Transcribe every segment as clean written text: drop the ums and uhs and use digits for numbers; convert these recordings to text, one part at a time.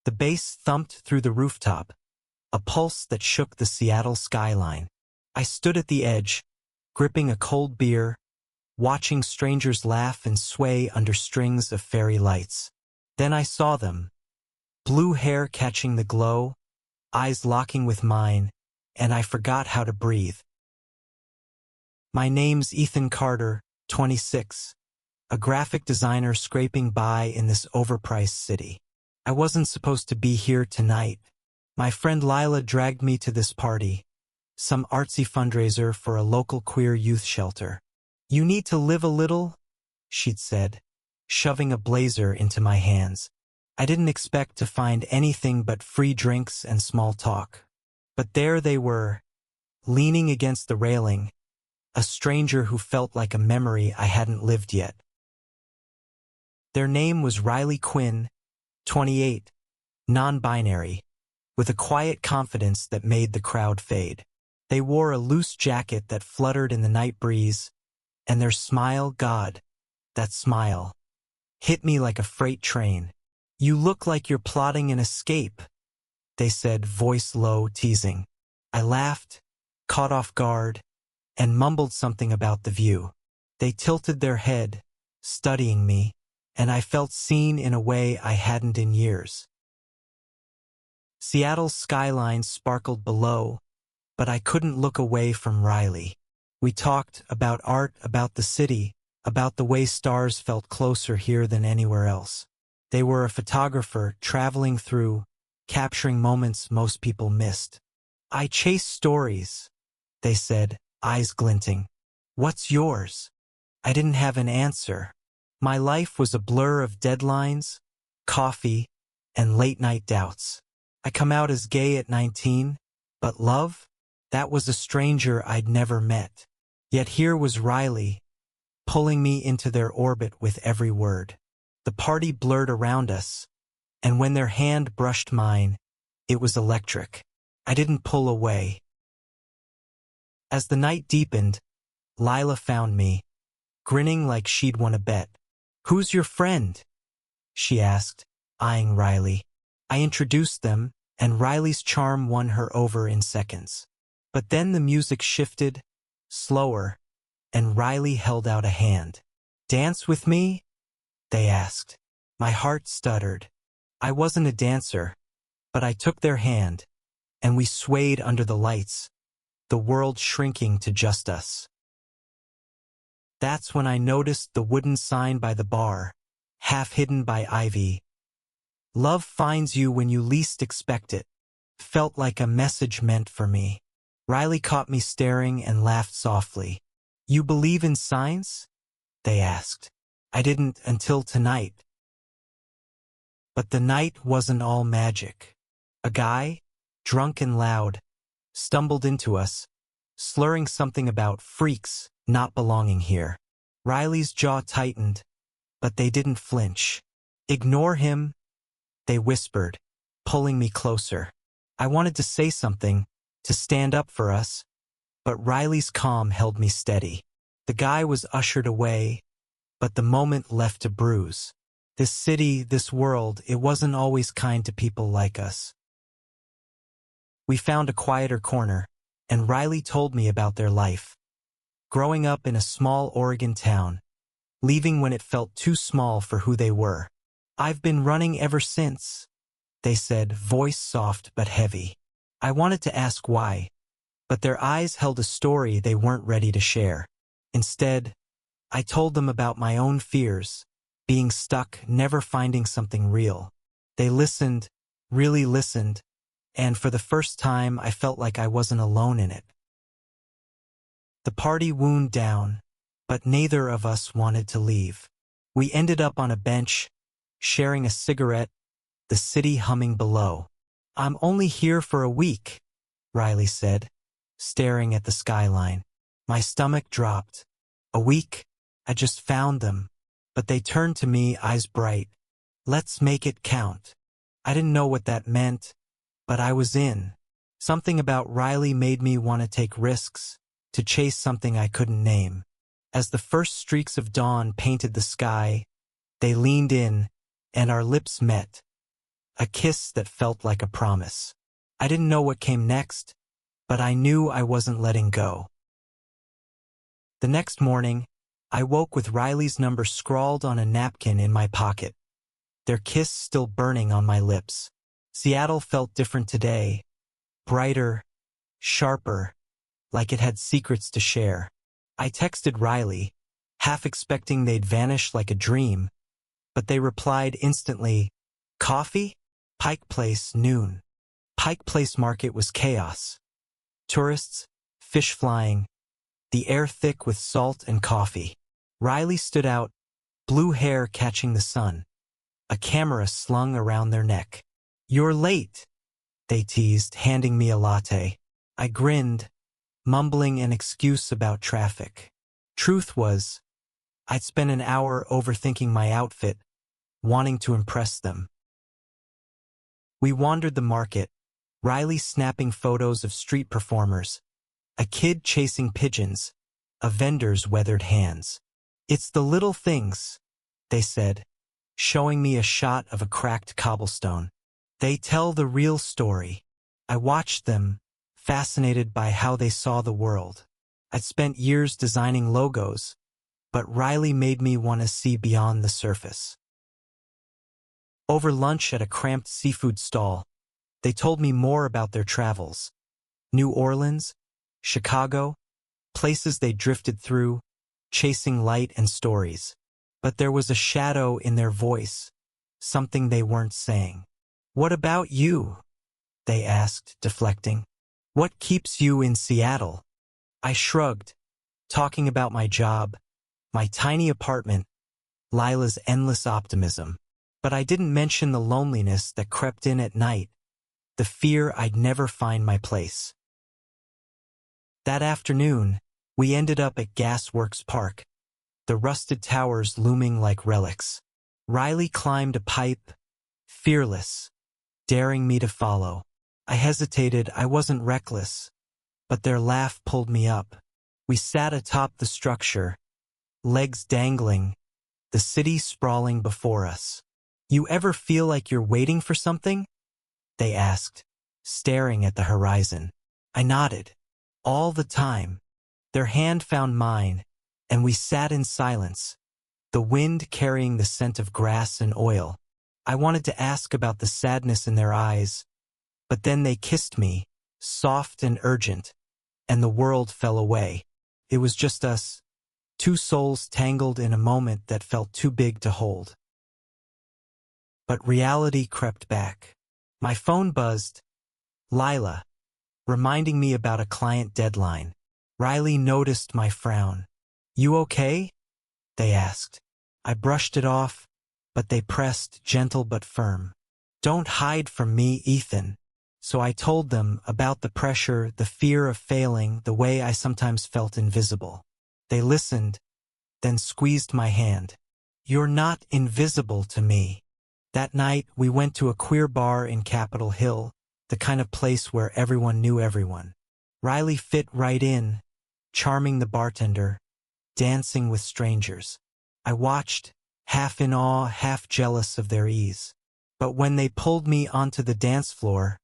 The bass thumped through the rooftop, a pulse that shook the Seattle skyline. I stood at the edge, gripping a cold beer, watching strangers laugh and sway under strings of fairy lights. Then I saw them, blue hair catching the glow, eyes locking with mine, and I forgot how to breathe. My name's Ethan Carter, 26, a graphic designer scraping by in this overpriced city. I wasn't supposed to be here tonight. My friend Lila dragged me to this party, some artsy fundraiser for a local queer youth shelter. You need to live a little, she'd said, shoving a blazer into my hands. I didn't expect to find anything but free drinks and small talk. But there they were, leaning against the railing, a stranger who felt like a memory I hadn't lived yet. Their name was Riley Quinn, 28, non-binary, with a quiet confidence that made the crowd fade. They wore a loose jacket that fluttered in the night breeze, and their smile, God, that smile, hit me like a freight train. You look like you're plotting an escape, they said, voice low, teasing. I laughed, caught off guard, and mumbled something about the view. They tilted their head, studying me, and I felt seen in a way I hadn't in years. Seattle's skyline sparkled below, but I couldn't look away from Riley. We talked about art, about the city, about the way stars felt closer here than anywhere else. They were a photographer traveling through, capturing moments most people missed. I chase stories, they said, eyes glinting. What's yours? I didn't have an answer. My life was a blur of deadlines, coffee, and late-night doubts. I come out as gay at 19, but love? That was a stranger I'd never met. Yet here was Riley, pulling me into their orbit with every word. The party blurred around us, and when their hand brushed mine, it was electric. I didn't pull away. As the night deepened, Lila found me, grinning like she'd won a bet. Who's your friend? She asked, eyeing Riley. I introduced them, and Riley's charm won her over in seconds. But then the music shifted, slower, and Riley held out a hand. Dance with me? They asked. My heart stuttered. I wasn't a dancer, but I took their hand, and we swayed under the lights, the world shrinking to just us. That's when I noticed the wooden sign by the bar, half hidden by ivy. Love finds you when you least expect it. Felt like a message meant for me. Riley caught me staring and laughed softly. You believe in science? They asked. I didn't until tonight. But the night wasn't all magic. A guy, drunk and loud, stumbled into us, slurring something about freaks not belonging here. Riley's jaw tightened, but they didn't flinch. Ignore him, they whispered, pulling me closer. I wanted to say something, to stand up for us, but Riley's calm held me steady. The guy was ushered away, but the moment left a bruise. This city, this world, it wasn't always kind to people like us. We found a quieter corner, and Riley told me about their life. Growing up in a small Oregon town, leaving when it felt too small for who they were. I've been running ever since, they said, voice soft but heavy. I wanted to ask why, but their eyes held a story they weren't ready to share. Instead, I told them about my own fears, being stuck, never finding something real. They listened, really listened, and for the first time I felt like I wasn't alone in it. The party wound down, but neither of us wanted to leave. We ended up on a bench, sharing a cigarette, the city humming below. I'm only here for a week, Riley said, staring at the skyline. My stomach dropped. A week? I just found them. But they turned to me, eyes bright. Let's make it count. I didn't know what that meant, but I was in. Something about Riley made me want to take risks, to chase something I couldn't name. As the first streaks of dawn painted the sky, they leaned in, and our lips met. a kiss that felt like a promise. I didn't know what came next, but I knew I wasn't letting go. The next morning, I woke with Riley's number scrawled on a napkin in my pocket, their kiss still burning on my lips. Seattle felt different today, brighter, sharper, like it had secrets to share. I texted Riley, half expecting they'd vanish like a dream, but they replied instantly, "Coffee? Pike Place, noon." Pike Place Market was chaos. Tourists, fish flying, the air thick with salt and coffee. Riley stood out, blue hair catching the sun, a camera slung around their neck. "You're late," they teased, handing me a latte. I grinned, mumbling an excuse about traffic. Truth was, I'd spent an hour overthinking my outfit, wanting to impress them. We wandered the market, Riley snapping photos of street performers, a kid chasing pigeons, a vendor's weathered hands. "It's the little things," they said, showing me a shot of a cracked cobblestone. "They tell the real story." I watched them, fascinated by how they saw the world. I'd spent years designing logos, but Riley made me want to see beyond the surface. Over lunch at a cramped seafood stall, they told me more about their travels. New Orleans, Chicago, places they drifted through, chasing light and stories. But there was a shadow in their voice, something they weren't saying. "What about you?" they asked, deflecting. "What keeps you in Seattle?" I shrugged, talking about my job, my tiny apartment, Lila's endless optimism. But I didn't mention the loneliness that crept in at night, the fear I'd never find my place. That afternoon, we ended up at Gasworks Park, the rusted towers looming like relics. Riley climbed a pipe, fearless, daring me to follow. I hesitated. I wasn't reckless, but their laugh pulled me up. We sat atop the structure, legs dangling, the city sprawling before us. "You ever feel like you're waiting for something?" they asked, staring at the horizon. I nodded. All the time. Their hand found mine, and we sat in silence, the wind carrying the scent of grass and oil. I wanted to ask about the sadness in their eyes, but then they kissed me, soft and urgent, and the world fell away. It was just us, two souls tangled in a moment that felt too big to hold. But reality crept back. My phone buzzed. Lila, reminding me about a client deadline. Riley noticed my frown. "You okay?" they asked. I brushed it off, but they pressed, gentle but firm. "Don't hide from me, Ethan." So I told them about the pressure, the fear of failing, the way I sometimes felt invisible. They listened, then squeezed my hand. "You're not invisible to me." That night, we went to a queer bar in Capitol Hill, the kind of place where everyone knew everyone. Riley fit right in, charming the bartender, dancing with strangers. I watched, half in awe, half jealous of their ease. But when they pulled me onto the dance floor,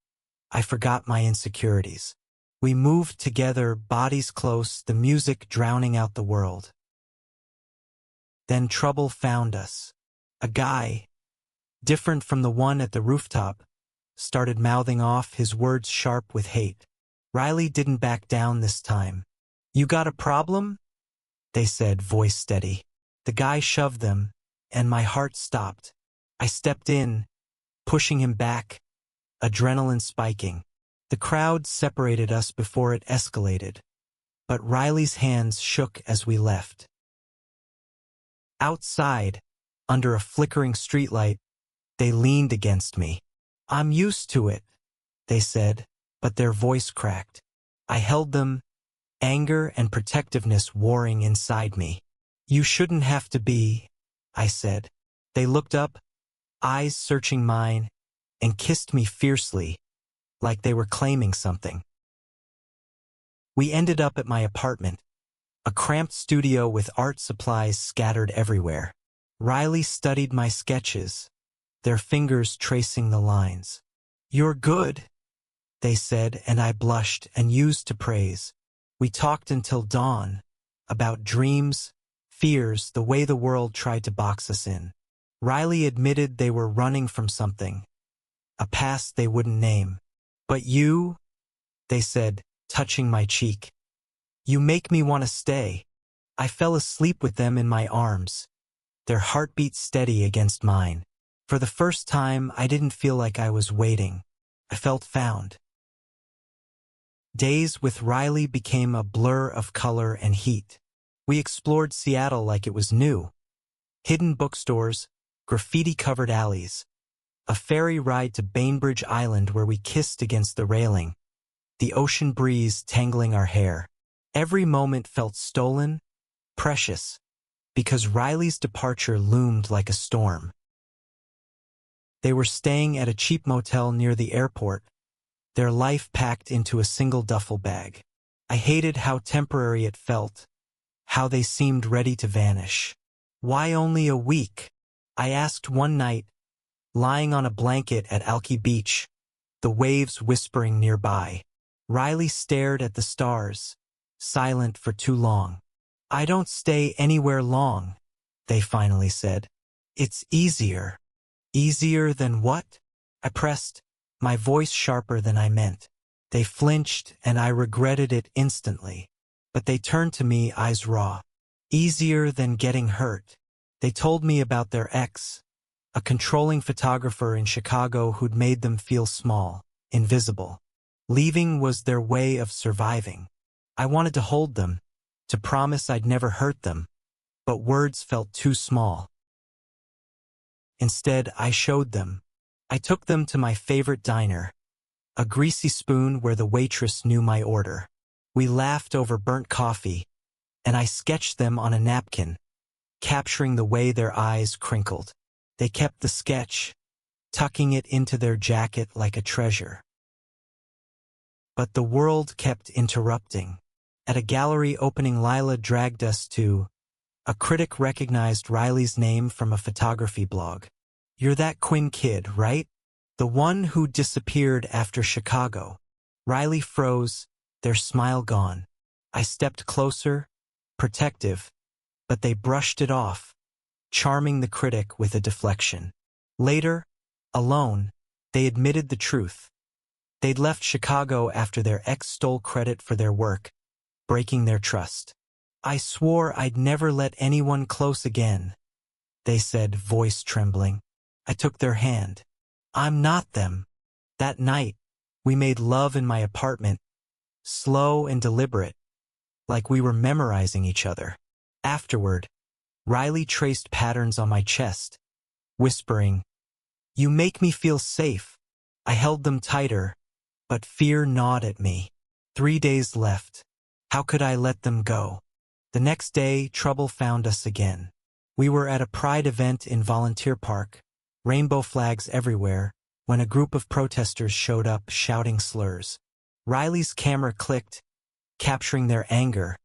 I forgot my insecurities. We moved together, bodies close, the music drowning out the world. Then trouble found us. A guy, different from the one at the rooftop, started mouthing off, his words sharp with hate. Riley didn't back down this time. "You got a problem?" they said, voice steady. The guy shoved them, and my heart stopped. I stepped in, pushing him back, adrenaline spiking. The crowd separated us before it escalated, but Riley's hands shook as we left. Outside, under a flickering streetlight, they leaned against me. "I'm used to it," they said, but their voice cracked. I held them, anger and protectiveness warring inside me. "You shouldn't have to be," I said. They looked up, eyes searching mine, and kissed me fiercely, like they were claiming something. We ended up at my apartment, a cramped studio with art supplies scattered everywhere. Riley studied my sketches, their fingers tracing the lines. "You're good," they said, and I blushed and used to praise. We talked until dawn, about dreams, fears, the way the world tried to box us in. Riley admitted they were running from something, a past they wouldn't name. "But you," they said, touching my cheek, "you make me want to stay." I fell asleep with them in my arms, their heartbeat steady against mine. For the first time, I didn't feel like I was waiting. I felt found. Days with Riley became a blur of color and heat. We explored Seattle like it was new. Hidden bookstores, graffiti-covered alleys, a ferry ride to Bainbridge Island where we kissed against the railing, the ocean breeze tangling our hair. Every moment felt stolen, precious, because Riley's departure loomed like a storm. They were staying at a cheap motel near the airport, their life packed into a single duffel bag. I hated how temporary it felt, how they seemed ready to vanish. "Why only a week?" I asked one night, lying on a blanket at Alki Beach, the waves whispering nearby. Riley stared at the stars, silent for too long. "I don't stay anywhere long," they finally said. "It's easier." "Easier than what?" I pressed, my voice sharper than I meant. They flinched, and I regretted it instantly. But they turned to me, eyes raw. "Easier than getting hurt." They told me about their ex, a controlling photographer in Chicago who'd made them feel small, invisible. Leaving was their way of surviving. I wanted to hold them, to promise I'd never hurt them, but words felt too small. Instead, I showed them. I took them to my favorite diner, a greasy spoon where the waitress knew my order. We laughed over burnt coffee, and I sketched them on a napkin, capturing the way their eyes crinkled. They kept the sketch, tucking it into their jacket like a treasure. But the world kept interrupting. At a gallery opening, Lila dragged us to. A critic recognized Riley's name from a photography blog. "You're that Quinn kid, right? The one who disappeared after Chicago." Riley froze, their smile gone. I stepped closer, protective, but they brushed it off, charming the critic with a deflection. Later, alone, they admitted the truth. They'd left Chicago after their ex stole credit for their work, breaking their trust. "I swore I'd never let anyone close again," they said, voice trembling. I took their hand. "I'm not them." That night, we made love in my apartment, slow and deliberate, like we were memorizing each other. Afterward, Riley traced patterns on my chest, whispering, "You make me feel safe." I held them tighter, but fear gnawed at me. 3 days left. How could I let them go? The next day, trouble found us again. We were at a pride event in Volunteer Park, rainbow flags everywhere, when a group of protesters showed up shouting slurs. Riley's camera clicked, capturing their anger,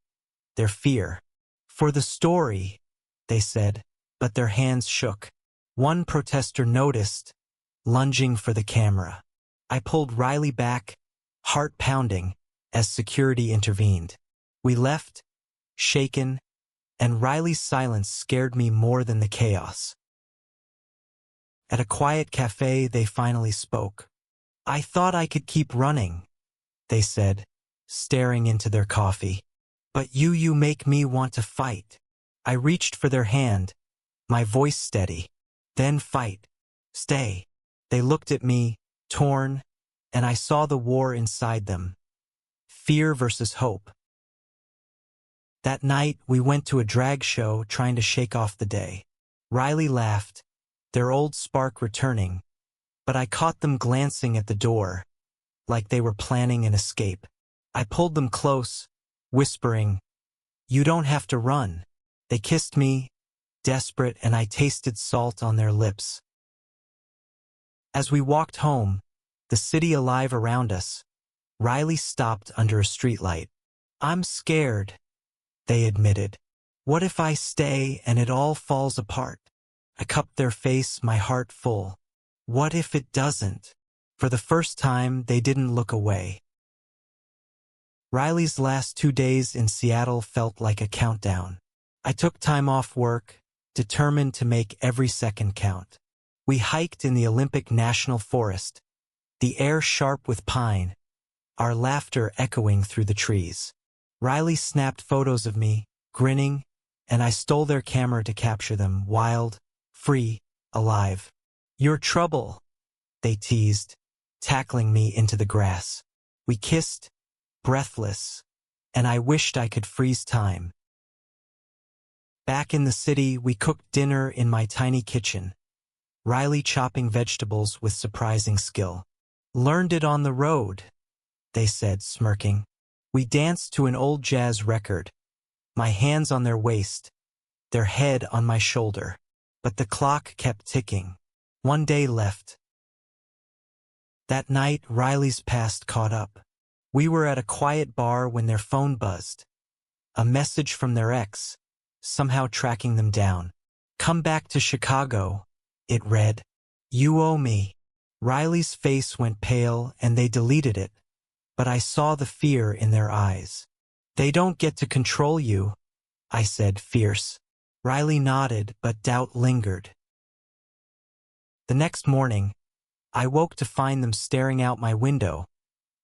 their fear. "For the story," they said, but their hands shook. One protester noticed, lunging for the camera. I pulled Riley back, heart pounding, as security intervened. We left, shaken, and Riley's silence scared me more than the chaos. At a quiet cafe, they finally spoke. "I thought I could keep running," they said, staring into their coffee. "But you make me want to fight." I reached for their hand, my voice steady. "Then fight. Stay." They looked at me, torn, and I saw the war inside them. Fear versus hope. That night, we went to a drag show trying to shake off the day. Riley laughed, their old spark returning, but I caught them glancing at the door, like they were planning an escape. I pulled them close, whispering, "You don't have to run." They kissed me, desperate, and I tasted salt on their lips. As we walked home, the city alive around us, Riley stopped under a streetlight. "I'm scared," they admitted. "What if I stay and it all falls apart?" I cupped their face, my heart full. What if it doesn't? For the first time, they didn't look away. Riley's last 2 days in Seattle felt like a countdown. I took time off work, determined to make every second count. We hiked in the Olympic National Forest, the air sharp with pine, our laughter echoing through the trees. Riley snapped photos of me, grinning, and I stole their camera to capture them, wild, free, alive. "You're trouble," they teased, tackling me into the grass. We kissed, breathless, and I wished I could freeze time. Back in the city, we cooked dinner in my tiny kitchen, Riley chopping vegetables with surprising skill. "Learned it on the road," they said, smirking. We danced to an old jazz record, my hands on their waist, their head on my shoulder. But the clock kept ticking. 1 day left. That night, Riley's past caught up. We were at a quiet bar when their phone buzzed. A message from their ex, somehow tracking them down. "Come back to Chicago," it read. "You owe me." Riley's face went pale and they deleted it, but I saw the fear in their eyes. "They don't get to control you," I said, fierce. Riley nodded, but doubt lingered. The next morning, I woke to find them staring out my window,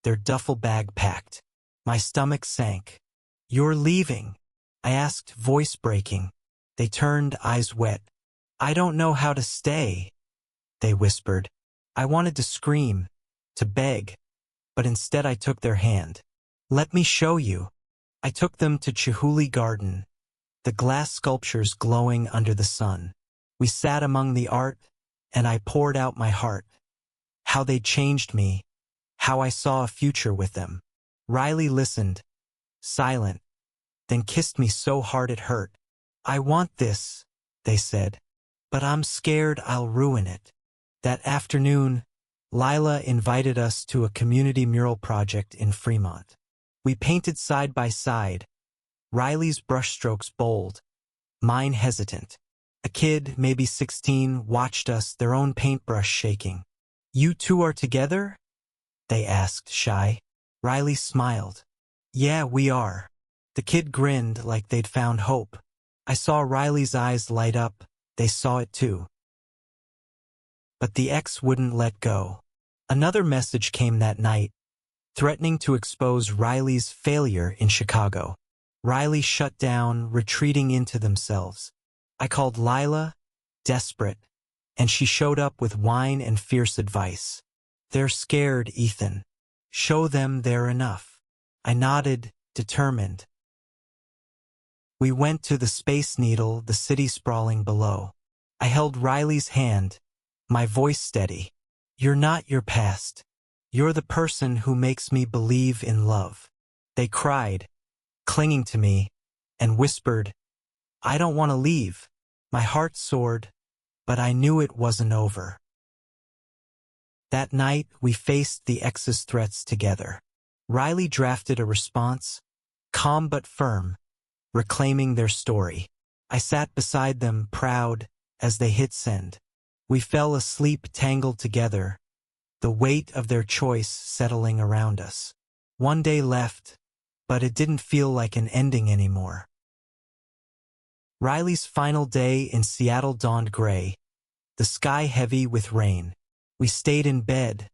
their duffel bag packed. My stomach sank. "You're leaving?" I asked, voice breaking. They turned, eyes wet. "I don't know how to stay," they whispered. I wanted to scream, to beg, but instead I took their hand. "Let me show you." I took them to Chihuly Garden, the glass sculptures glowing under the sun. We sat among the art, and I poured out my heart. How they changed me, how I saw a future with them. Riley listened, silent, then kissed me so hard it hurt. "I want this," they said, "but I'm scared I'll ruin it." That afternoon, Lila invited us to a community mural project in Fremont. We painted side by side, Riley's brushstrokes bold, mine hesitant. A kid, maybe 16, watched us, their own paintbrush shaking. "You two are together?" they asked, shy. Riley smiled. "Yeah, we are." The kid grinned like they'd found hope. I saw Riley's eyes light up. They saw it too. But the ex wouldn't let go. Another message came that night, threatening to expose Riley's failure in Chicago. Riley shut down, retreating into themselves. I called Lila, desperate, and she showed up with wine and fierce advice. "They're scared, Ethan. Show them they're enough." I nodded, determined. We went to the Space Needle, the city sprawling below. I held Riley's hand, my voice steady. "You're not your past. You're the person who makes me believe in love." They cried, clinging to me, and whispered, "I don't want to leave." My heart soared, but I knew it wasn't over. That night, we faced the ex's threats together. Riley drafted a response, calm but firm, reclaiming their story. I sat beside them, proud, as they hit send. We fell asleep tangled together, the weight of their choice settling around us. 1 day left, but it didn't feel like an ending anymore. Riley's final day in Seattle dawned gray, the sky heavy with rain. We stayed in bed,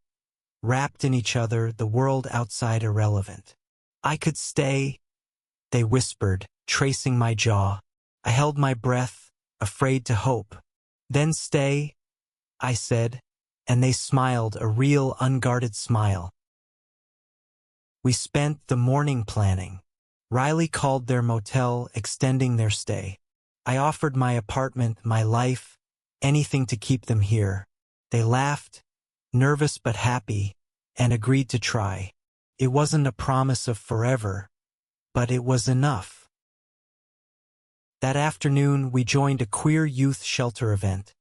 wrapped in each other, the world outside irrelevant. "I could stay," they whispered, tracing my jaw. I held my breath, afraid to hope. "Then stay," I said, and they smiled, a real unguarded smile. We spent the morning planning. Riley called their motel, extending their stay. I offered my apartment, my life, anything to keep them here. They laughed, nervous but happy, and agreed to try. It wasn't a promise of forever, but it was enough. That afternoon, we joined a queer youth shelter event,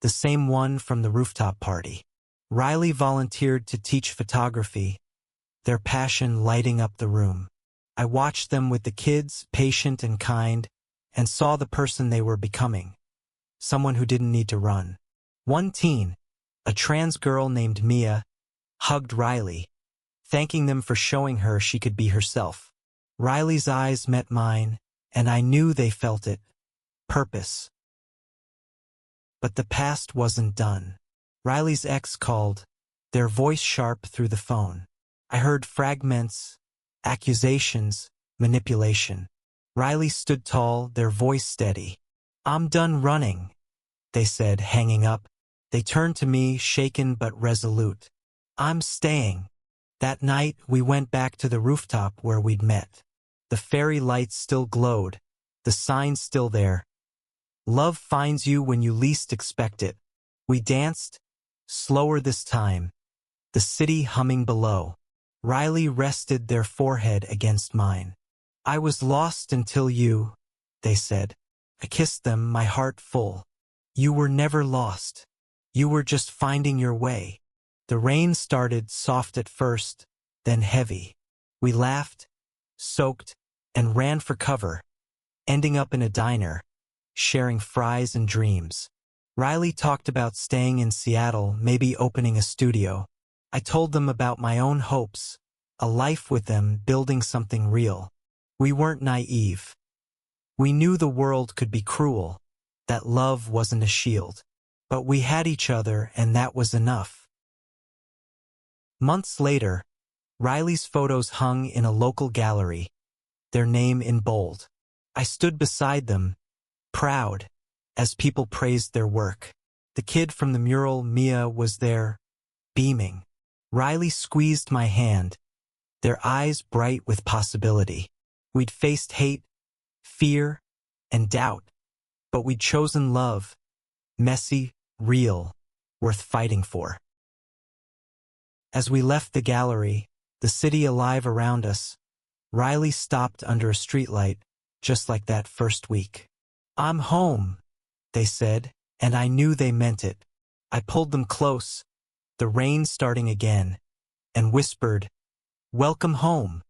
the same one from the rooftop party. Riley volunteered to teach photography, their passion lighting up the room. I watched them with the kids, patient and kind, and saw the person they were becoming, someone who didn't need to run. One teen, A trans girl named Mia hugged Riley, thanking them for showing her she could be herself. Riley's eyes met mine, and I knew they felt it. Purpose. But the past wasn't done. Riley's ex called, their voice sharp through the phone. I heard fragments, accusations, manipulation. Riley stood tall, their voice steady. "I'm done running," they said, hanging up. They turned to me, shaken but resolute. "I'm staying." That night, we went back to the rooftop where we'd met. The fairy lights still glowed, the sign still there. Love finds you when you least expect it. We danced, slower this time, the city humming below. Riley rested their forehead against mine. "I was lost until you," they said. I kissed them, my heart full. "You were never lost. You were just finding your way." The rain started soft at first, then heavy. We laughed, soaked, and ran for cover, ending up in a diner, sharing fries and dreams. Riley talked about staying in Seattle, maybe opening a studio. I told them about my own hopes, a life with them, building something real. We weren't naive. We knew the world could be cruel, that love wasn't a shield. But we had each other, and that was enough. Months later, Riley's photos hung in a local gallery, their name in bold. I stood beside them, proud, as people praised their work. The kid from the mural, Mia, was there, beaming. Riley squeezed my hand, their eyes bright with possibility. We'd faced hate, fear, and doubt, but we'd chosen love, messy, real, worth fighting for. As we left the gallery, the city alive around us, Riley stopped under a streetlight, just like that first week. "I'm home," they said, and I knew they meant it. I pulled them close, the rain starting again, and whispered, "Welcome home."